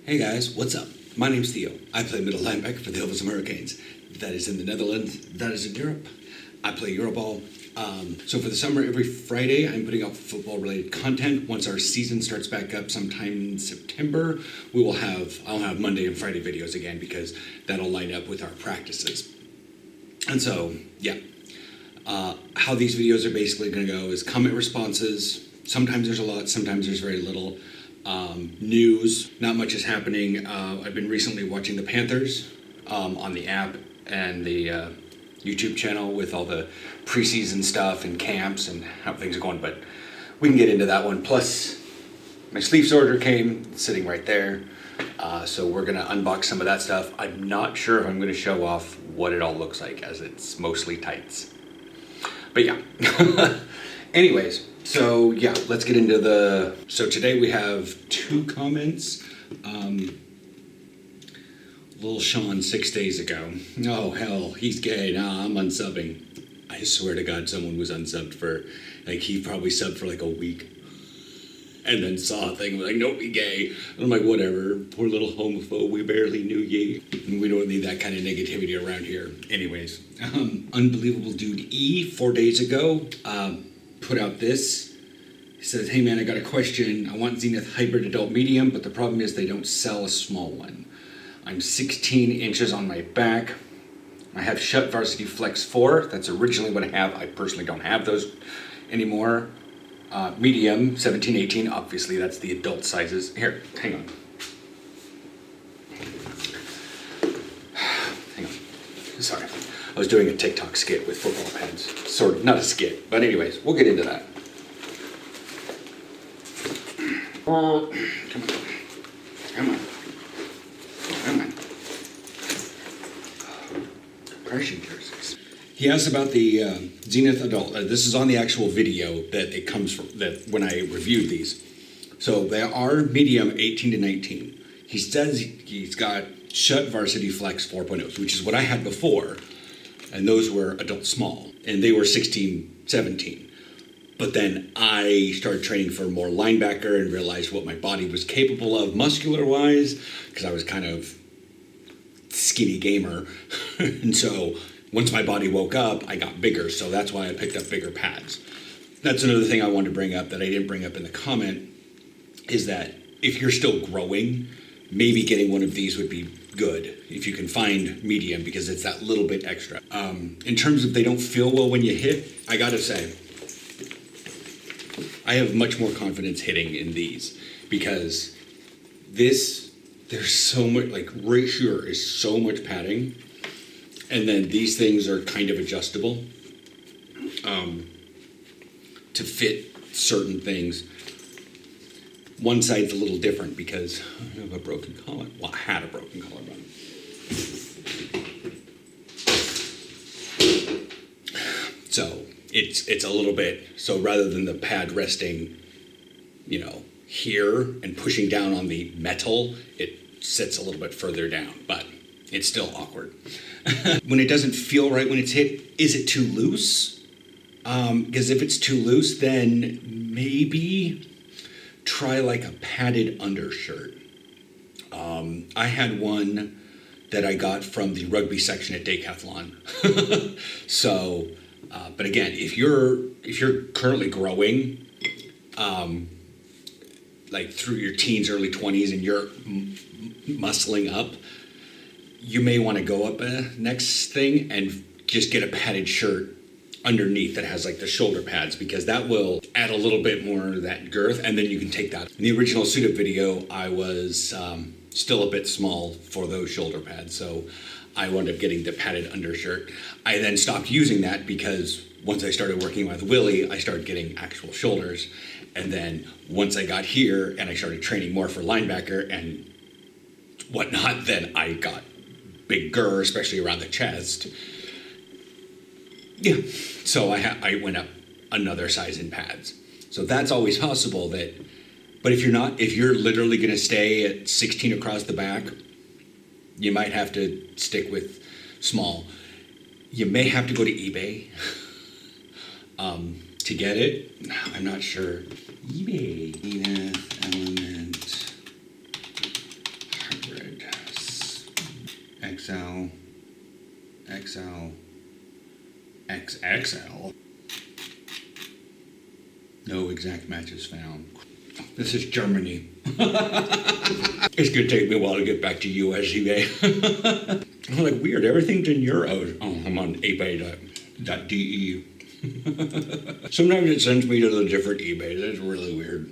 Hey guys, what's up? My name's Theo. I play middle linebacker for the Hilversum Hurricanes. That is in the Netherlands. That is in Europe. I play Euroball. So for the summer, every Friday, I'm putting out football-related content. Once our season starts back up sometime in September, I'll have Monday and Friday videos again because that'll line up with our practices. And so, yeah. How these videos are basically going to go is comment responses. Sometimes there's a lot, sometimes there's very little. News, not much is happening. I've been recently watching the Panthers on the app and the YouTube channel with all the preseason stuff and camps and how things are going, but we can get into that one. Plus, my Sleefs order came, it's sitting right there, so we're going to unbox some of that stuff. I'm not sure if I'm going to show off what it all looks like, as it's mostly tights. But yeah. Anyways, so yeah, let's get into so today we have 2 comments. Little Sean 6 days ago. Oh hell, he's gay. Nah, I'm unsubbing. I swear to God, someone was unsubbed for, he probably subbed for like a week. And then saw a thing, like, nope, he gay. And I'm like, whatever, poor little homophobe, we barely knew ye. And we don't need that kind of negativity around here. Anyways, Unbelievable Dude E, 4 days ago, put out this. He says, hey man, I got a question. I want Zenith Hybrid Adult Medium, but the problem is they don't sell a small one. I'm 16 inches on my back. I have Shut Varsity Flex 4. That's originally what I have. I personally don't have those anymore. Medium, 17, 18. Obviously, that's the adult sizes. Here, hang on. Hang on. Sorry. I was doing a TikTok skit with football pads. Sort of, not a skit, but anyways, we'll get into that. Oh, come on. Come on. Come on. Compression jerseys. He asked about the Zenith Adult. This is on the actual video that it comes from, that when I reviewed these. So they are medium 18 to 19. He says he's got Shut Varsity Flex 4.0s, which is what I had before. And those were adult small. And they were 16, 17. But then I started training for more linebacker and realized what my body was capable of muscular-wise, because I was kind of skinny gamer. And so once my body woke up, I got bigger. So that's why I picked up bigger pads. That's another thing I wanted to bring up that I didn't bring up in the comment, is that if you're still growing, maybe getting one of these would be good if you can find medium, because it's that little bit extra. In terms of they don't feel well when you hit, I gotta say, I have much more confidence hitting in these, because there's so much, like right here is so much padding, and then these things are kind of adjustable to fit certain things. One side's a little different because I have a broken collar. Well, I had a broken collarbone. So it's a little bit, so rather than the pad resting, here and pushing down on the metal, it sits a little bit further down, but it's still awkward. When it doesn't feel right when it's hit, is it too loose? Because if it's too loose, then maybe try like a padded undershirt. I had one that I got from the rugby section at Decathlon. So, but again, if you're currently growing, like through your teens, early 20s, and you're muscling up, you may want to go up a next thing and just get a padded shirt underneath that has like the shoulder pads, because that will add a little bit more of that girth, and then you can take that. In the original suit up video, I was still a bit small for those shoulder pads, so I wound up getting the padded undershirt. I then stopped using that because once I started working with Willie, I started getting actual shoulders, and then once I got here and I started training more for linebacker and whatnot, then I got bigger, especially around the chest. Yeah, so I went up another size in pads. So that's always possible but if you're literally going to stay at 16 across the back, you might have to stick with small. You may have to go to eBay to get it. I'm not sure. eBay. Element XL, XL, XXL. No exact matches found. This is Germany. It's gonna take me a while to get back to US eBay. I'm like, weird, everything's in euros. Oh, I'm on ebay.de. Sometimes it sends me to the different eBay. That's really weird.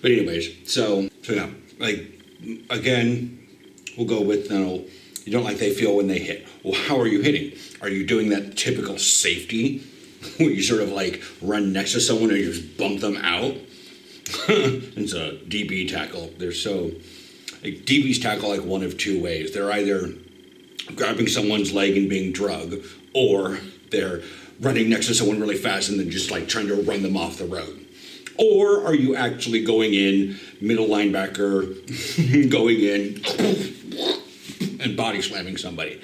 But anyways, so yeah, like, again, we'll go with, you don't like they feel when they hit. Well, how are you hitting? Are you doing that typical safety where you sort of like run next to someone and you just bump them out? It's a DB tackle. They're so, like, DBs tackle like one of two ways. They're either grabbing someone's leg and being drug, or they're running next to someone really fast and then just like trying to run them off the road. Or are you actually going in, middle linebacker, going in and body slamming somebody?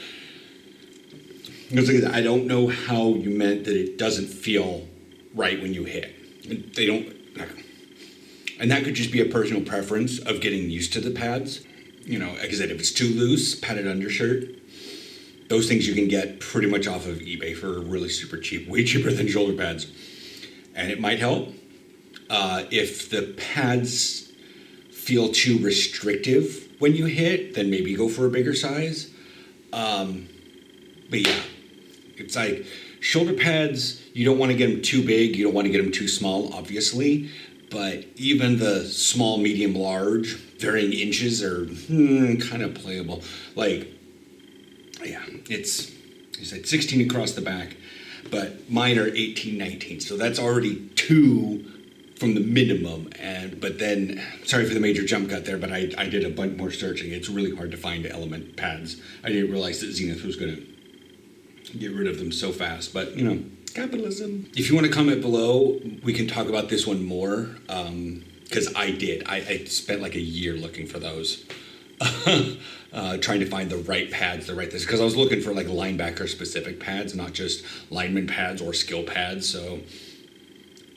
Because I don't know how you meant that it doesn't feel right when you hit. They don't, and that could just be a personal preference of getting used to the pads. You know, like I said, if it's too loose, padded undershirt, those things you can get pretty much off of eBay for really super cheap, way cheaper than shoulder pads. And it might help. If the pads feel too restrictive when you hit, then maybe go for a bigger size. But yeah, it's like shoulder pads, you don't want to get them too big, you don't want to get them too small, obviously. But even the small, medium, large, varying inches are kind of playable. Like, yeah, it's like 16 across the back, but mine are 18, 19. So that's already 2 from the minimum. But then, sorry for the major jump cut there, but I did a bunch more searching. It's really hard to find element pads. I didn't realize that Zenith was going to get rid of them so fast, but you know, capitalism. If you want to comment below, we can talk about this one more, because I did. I spent like a year looking for those. Trying to find the right pads, because I was looking for like linebacker specific pads, not just lineman pads or skill pads, so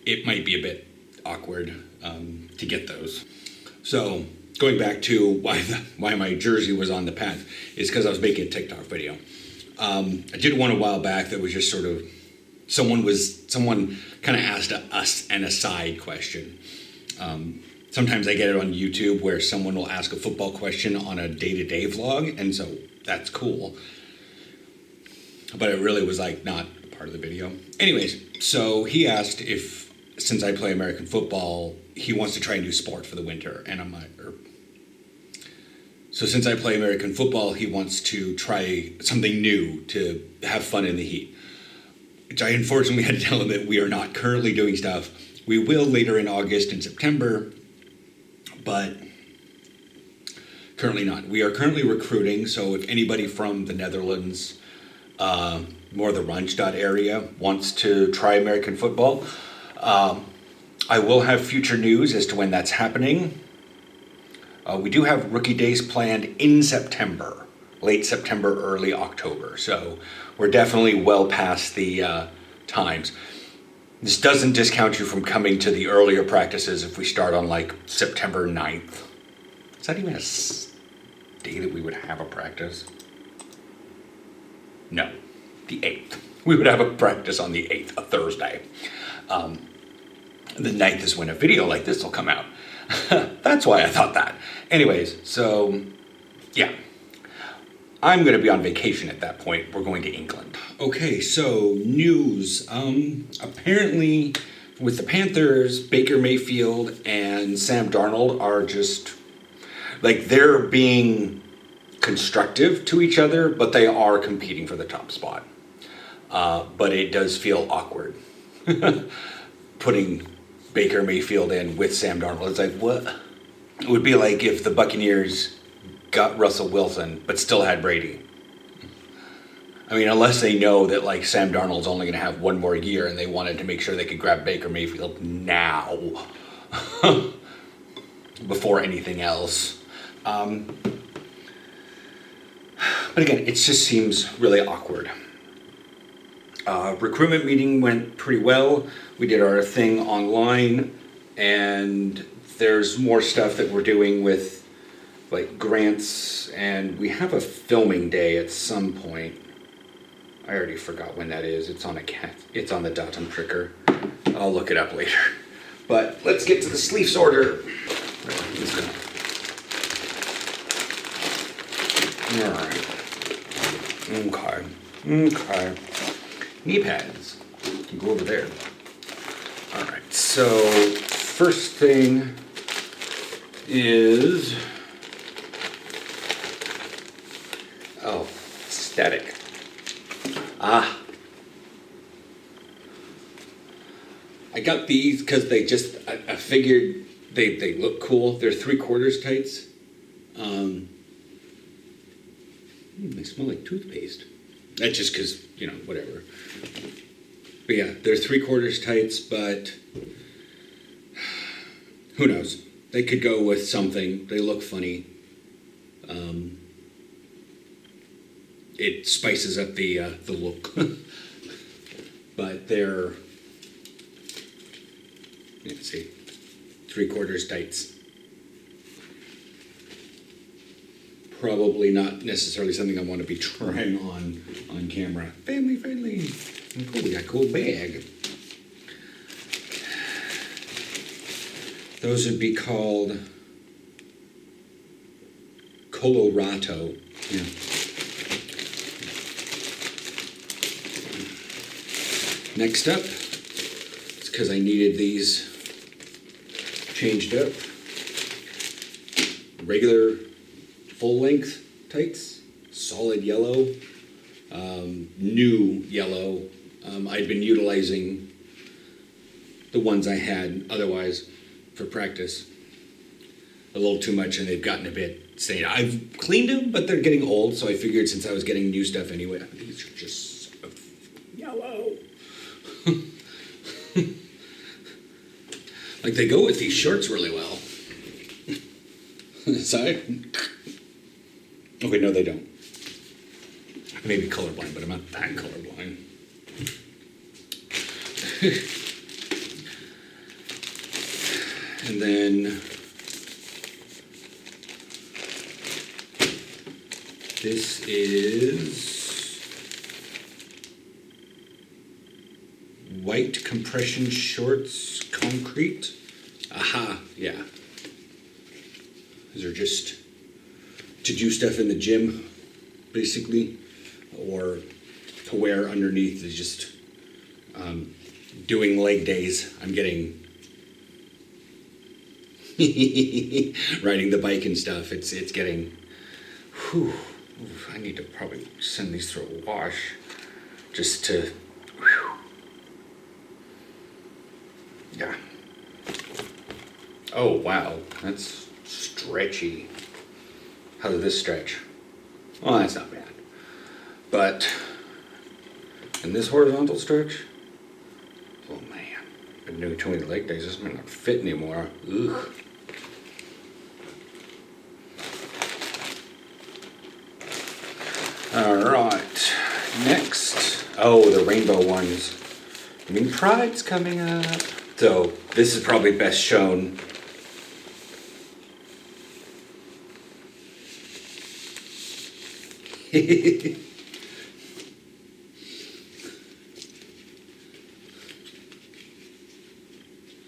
it might be a bit awkward to get those. So going back to why my jersey was on the pad is because I was making a TikTok video. I did one a while back that was just sort of someone kind of asked us an aside question. Sometimes I get it on YouTube where someone will ask a football question on a day-to-day vlog, and so that's cool. But it really was like not part of the video. Anyways, so he asked if, since I play American football, he wants to try a new sport for the winter, and I'm like, so since I play American football, he wants to try something new to have fun in the heat. Which I unfortunately had to tell him that we are not currently doing stuff. We will later in August and September, but currently not. We are currently recruiting, so if anybody from the Netherlands, more the Randstad area, wants to try American football, I will have future news as to when that's happening. We do have rookie days planned in September, late September, early October, so we're definitely well past the times. This doesn't discount you from coming to the earlier practices if we start on like September 9th. Is that even a day that we would have a practice? No, the 8th. We would have a practice on the 8th, a Thursday. The 9th is when a video like this will come out. That's why I thought that. Anyways, so yeah. I'm going to be on vacation at that point. We're going to England. Okay, so news. Apparently, with the Panthers, Baker Mayfield and Sam Darnold are just, like, they're being constructive to each other, but they are competing for the top spot. But it does feel awkward putting Baker Mayfield in with Sam Darnold. It's like, what? It would be like if the Buccaneers got Russell Wilson, but still had Brady. I mean, unless they know that like Sam Darnold's only going to have one more year and they wanted to make sure they could grab Baker Mayfield now before anything else. But again, it just seems really awkward. Recruitment meeting went pretty well. We did our thing online, and there's more stuff that we're doing with like grants, and we have a filming day at some point. I already forgot when that is. It's on the datum pricker. I'll look it up later. But let's get to the Sleefs order. All right. Okay. Knee pads. You can go over there. All right. So first thing is static. I got these because I figured they look cool. They're 3/4 tights. They smell like toothpaste. That's just because, whatever. But yeah, they're 3/4 tights, but who knows? They could go with something. They look funny. It spices up the look. But they're, let's see, 3/4 tights. Probably not necessarily something I want to be trying on camera. Family friendly. Oh, we got a cool bag. Those would be called Colorado. Yeah. Next up, it's because I needed these changed up. Regular full-length tights, solid yellow, new yellow. I'd been utilizing the ones I had otherwise for practice a little too much, and they've gotten a bit stained. I've cleaned them, but they're getting old, so I figured since I was getting new stuff anyway, these are just yellow. Like they go with these shorts really well. Sorry. Okay, no, they don't. I may be colorblind, but I'm not that colorblind. And then this is white compression shorts, concrete. Aha, yeah. These are just to do stuff in the gym, basically, or to wear underneath is just doing leg days. I'm getting riding the bike and stuff. It's getting. Whew, I need to probably send these through a wash, just to. Whew. Yeah. Oh wow, that's stretchy. How did this stretch? Oh, that's not bad. But, and this horizontal stretch? Oh man, been doing too many leg days. This might not fit anymore. Ugh. All right, next. Oh, the rainbow ones. I mean, Pride's coming up. So this is probably best shown. I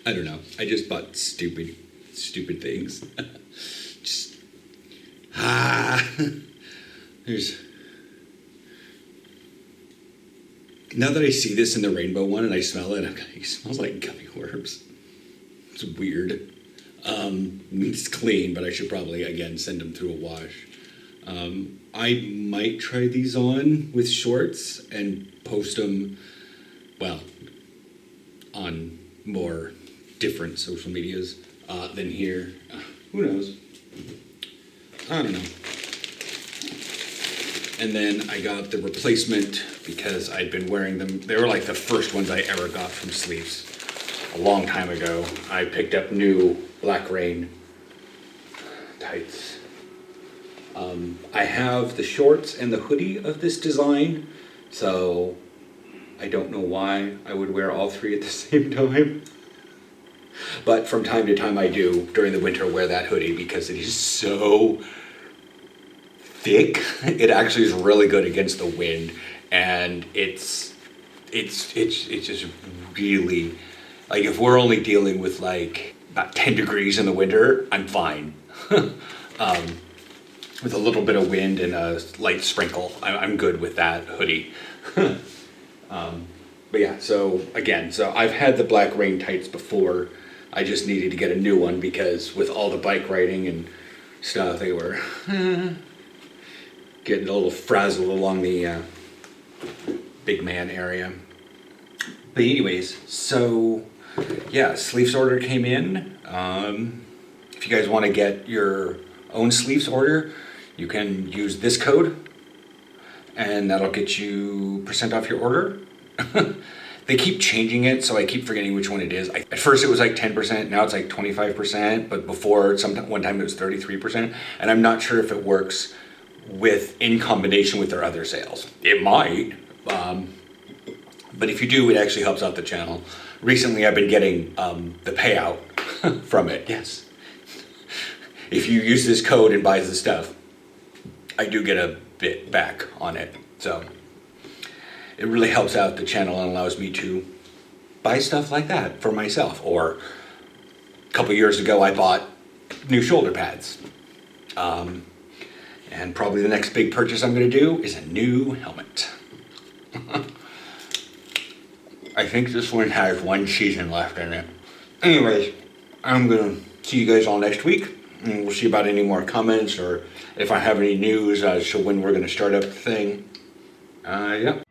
don't know. I just bought stupid things. Just there's. Now that I see this in the rainbow one and I smell it, it smells like gummy worms. It's weird. It's clean, but I should probably again send them through a wash. I might try these on with shorts and post them, well, on more different social medias than here. Who knows? I don't know. And then I got the replacement because I'd been wearing them. They were like the first ones I ever got from Sleefs a long time ago. I picked up new Black Rain tights. I have the shorts and the hoodie of this design, so I don't know why I would wear all three at the same time. But from time to time I do, during the winter, wear that hoodie because it is so thick. It actually is really good against the wind, and it's just really, like, if we're only dealing with like about 10 degrees in the winter, I'm fine. With a little bit of wind and a light sprinkle, I'm good with that hoodie. But yeah, so again, I've had the black rain tights before. I just needed to get a new one because with all the bike riding and stuff, they were getting a little frazzled along the big man area. But anyways, so yeah, Sleefs order came in. If you guys want to get your own Sleefs order, you can use this code, and that'll get you % off your order. They keep changing it, so I keep forgetting which one it is. At first it was like 10%, now it's like 25%, but before, one time it was 33%, and I'm not sure if it works in combination with their other sales. It might, but if you do, it actually helps out the channel. Recently I've been getting the payout from it, yes. If you use this code and buys the stuff, I do get a bit back on it, so it really helps out the channel and allows me to buy stuff like that for myself. Or a couple years ago, I bought new shoulder pads. And probably the next big purchase I'm going to do is a new helmet. I think this one has 1 season left in it. Anyways, I'm going to see you guys all next week. And we'll see about any more comments or if I have any news as to when we're going to start up the thing. Yeah.